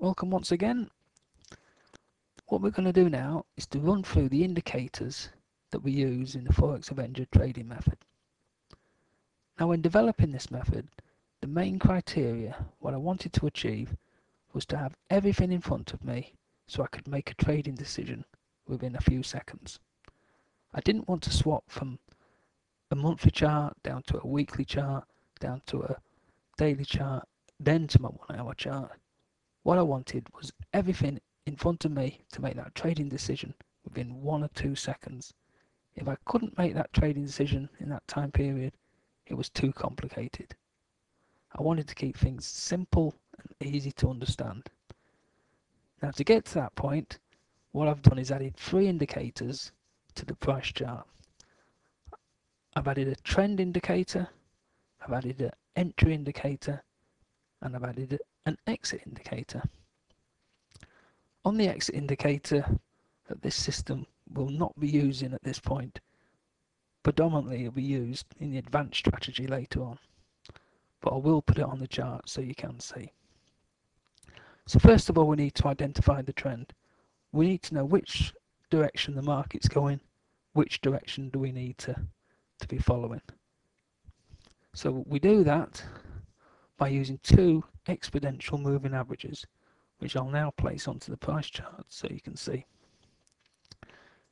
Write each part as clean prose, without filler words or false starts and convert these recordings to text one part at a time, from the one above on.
Welcome once again. What we're going to do now is to run through the indicators that we use in the Forex Avenger trading method. Now, when developing this method, the main criteria, what I wanted to achieve, was to have everything in front of me so I could make a trading decision within a few seconds. I didn't want to swap from a monthly chart down to a weekly chart, down to a daily chart, then to my 1 hour chart. What I wanted was everything in front of me to make that trading decision within 1 or 2 seconds. If I couldn't make that trading decision in that time period, it was too complicated. I wanted to keep things simple and easy to understand. Now, to get to that point, what I've done is added 3 indicators to the price chart. I've added a trend indicator, I've added an entry indicator, and I've added an exit indicator. On the exit indicator that this system will not be using at this point, predominantly it will be used in the advanced strategy later on, but I will put it on the chart so you can see. So first of all, we need to identify the trend. We need to know which direction the market's going, which direction do we need to be following. So we do that by using 2 exponential moving averages, which I'll now place onto the price chart so you can see.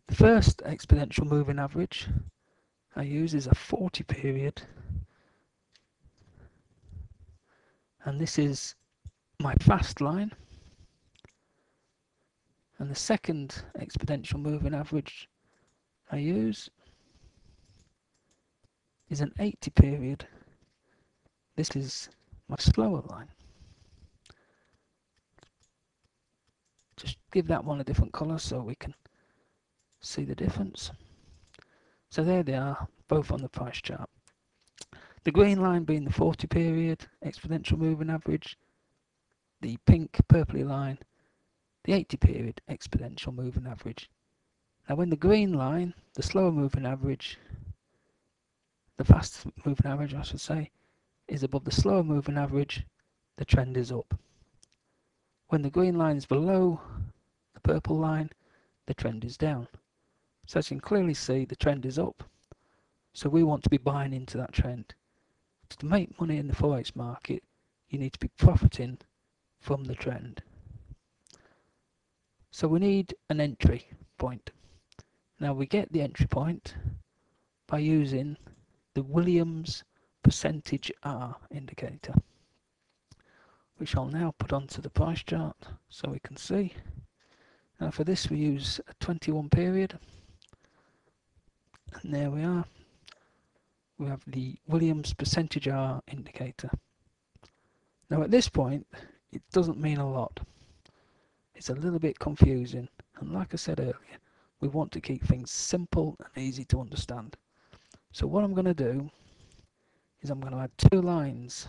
The first exponential moving average I use is a 40 period, and this is my fast line. And the second exponential moving average I use is an 80 period. This is my slower line. Just give that one a different colour so we can see the difference. So there they are, both on the price chart. The green line being the 40 period exponential moving average, the pink purpley line, the 80 period exponential moving average. Now when the green line, the slower moving average, the fast moving average I should say, is above the slower moving average, the trend is up. When the green line is below the purple line, the trend is down. So as you can clearly see, the trend is up. So we want to be buying into that trend. To make money in the forex market, you need to be profiting from the trend. So we need an entry point. Now we get the entry point by using the Williams percentage R indicator, which I'll now put onto the price chart so we can see. Now for this we use a 21 period, and there we are. We have the Williams percentage R indicator. Now at this point it doesn't mean a lot. It's a little bit confusing, and like I said earlier, we want to keep things simple and easy to understand. So what I'm going to do is I'm going to add 2 lines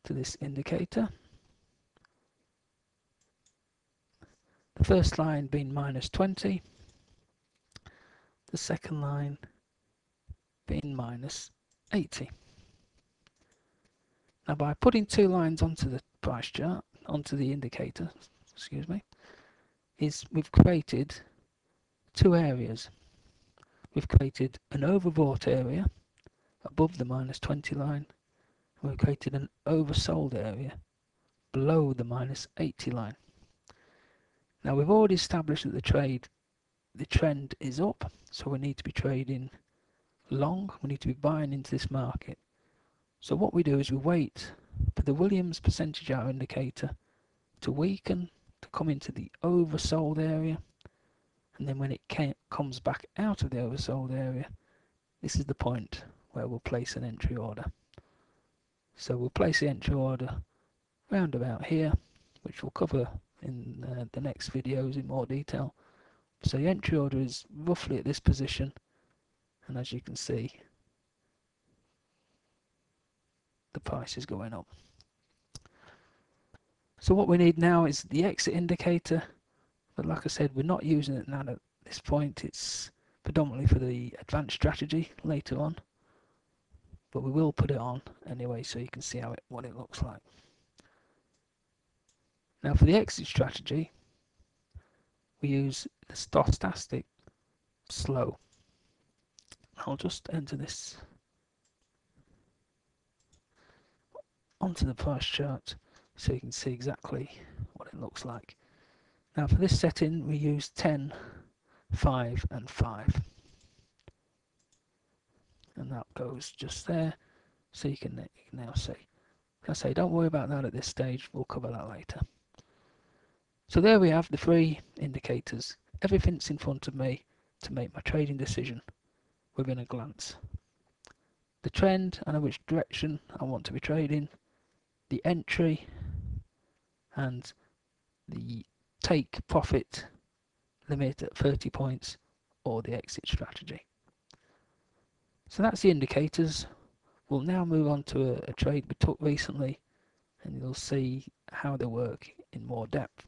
to this indicator. The first line being minus 20, the second line being minus 80. Now by putting 2 lines onto the price chart, onto the indicator, we've created 2 areas. We've created an overbought area above the minus 20 line, and we've created an oversold area below the minus 80 line. Now we've already established that the trend is up, so we need to be trading long, we need to be buying into this market. So what we do is we wait for the Williams percentage hour indicator to weaken, to come into the oversold area, and then when it comes back out of the oversold area, this is the point where we'll place an entry order. So we'll place the entry order round about here, which we'll cover in the next videos in more detail. So the entry order is roughly at this position, and as you can see, the price is going up. So what we need now is the exit indicator, but like I said, we're not using it now at this point. It's predominantly for the advanced strategy later on, but we will put it on anyway so you can see what it looks like. Now for the exit strategy, we use the stochastic slow. I'll just enter this onto the price chart so you can see exactly what it looks like. Now for this setting we use 10, 5 and 5. And that goes just there, so you can now see. Like I say, don't worry about that at this stage, we'll cover that later. So there we have the three indicators. Everything's in front of me to make my trading decision within a glance. The trend, I know which direction I want to be trading, the entry, and the take profit limit at 30 points, or the exit strategy. So that's the indicators. We'll now move on to a trade we took recently, and you'll see how they work in more depth.